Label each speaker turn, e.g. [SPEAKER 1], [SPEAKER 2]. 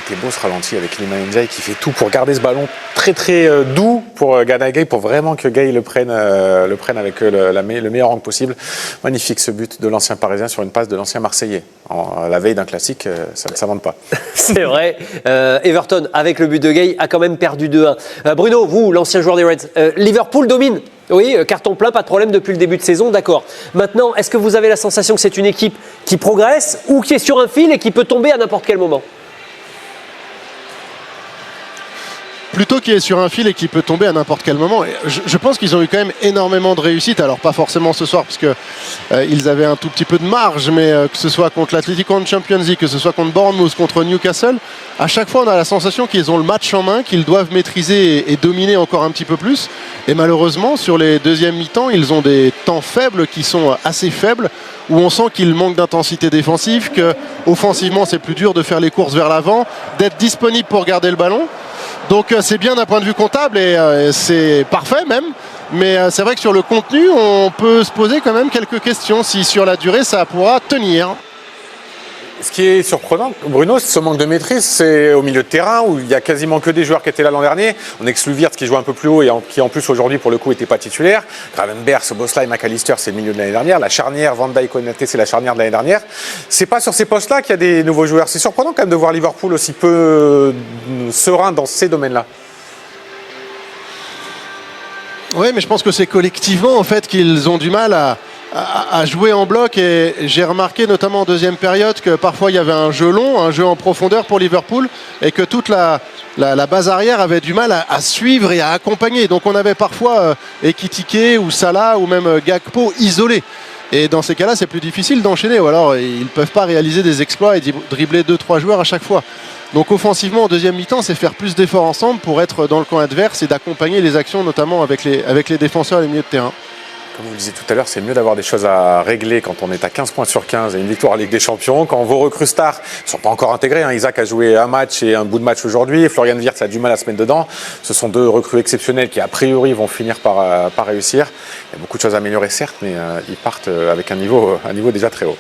[SPEAKER 1] C'était beau ce ralenti avec Iliman Ndiaye qui fait tout pour garder ce ballon très doux pour Gana Gueye, pour vraiment que Gueye le prenne avec le meilleur angle possible. Magnifique ce but de l'ancien Parisien sur une passe de l'ancien Marseillais. La veille d'un classique, ça ne s'invente pas.
[SPEAKER 2] C'est vrai. Everton, avec le but de Gueye, a quand même perdu 2-1. Bruno, vous, l'ancien joueur des Reds, Liverpool domine. Oui, carton plein, pas de problème depuis le début de saison, d'accord. Maintenant, est-ce que vous avez la sensation que c'est une équipe qui progresse ou qui est sur un fil et qui peut tomber à n'importe quel moment ?
[SPEAKER 3] Plutôt qui est sur un fil et qui peut tomber à n'importe quel moment. Je pense qu'ils ont eu quand même énormément de réussite. Alors pas forcément ce soir parce que ils avaient un tout petit peu de marge, mais que ce soit contre l'Atlético en Champions League, que ce soit contre Bournemouth, contre Newcastle, à chaque fois on a la sensation qu'ils ont le match en main, qu'ils doivent maîtriser et dominer encore un petit peu plus. Et malheureusement sur les deuxièmes mi-temps, ils ont des temps faibles qui sont assez faibles, où on sent qu'il manque d'intensité défensive, que offensivement c'est plus dur de faire les courses vers l'avant, d'être disponible pour garder le ballon. Donc c'est bien d'un point de vue comptable et c'est parfait même, mais c'est vrai que sur le contenu on peut se poser quand même quelques questions si sur la durée ça pourra tenir.
[SPEAKER 1] Ce qui est surprenant, Bruno, c'est ce manque de maîtrise, c'est au milieu de terrain où il n'y a quasiment que des joueurs qui étaient là l'an dernier. On exclut Wirtz qui joue un peu plus haut et qui en plus aujourd'hui pour le coup n'était pas titulaire. Gravenberch, Szoboszlai, McAllister, c'est le milieu de l'année dernière. La charnière Van Dijk, Konaté, c'est la charnière de l'année dernière. C'est pas sur ces postes-là qu'il y a des nouveaux joueurs. C'est surprenant quand même de voir Liverpool aussi peu serein dans ces domaines-là.
[SPEAKER 3] Oui, mais je pense que c'est collectivement en fait qu'ils ont du mal à jouer en bloc, et j'ai remarqué notamment en deuxième période que parfois il y avait un jeu long, un jeu en profondeur pour Liverpool, et que toute la base arrière avait du mal à suivre et à accompagner. Donc on avait parfois Ekitike ou Salah ou même Gakpo isolés. Et dans ces cas-là, c'est plus difficile d'enchaîner, ou alors ils ne peuvent pas réaliser des exploits et dribbler 2-3 joueurs à chaque fois. Donc offensivement, en deuxième mi-temps, c'est faire plus d'efforts ensemble pour être dans le camp adverse et d'accompagner les actions, notamment avec les défenseurs et les milieux de terrain.
[SPEAKER 1] Comme vous le disiez tout à l'heure, c'est mieux d'avoir des choses à régler quand on est à 15 points sur 15 et une victoire à Ligue des Champions. Quand vos recrues stars ne sont pas encore intégrés, Isaac a joué un match et un bout de match aujourd'hui, Florian Wirtz a du mal à se mettre dedans. Ce sont deux recrues exceptionnelles qui a priori vont finir par réussir. Il y a beaucoup de choses à améliorer certes, mais ils partent avec un niveau déjà très haut.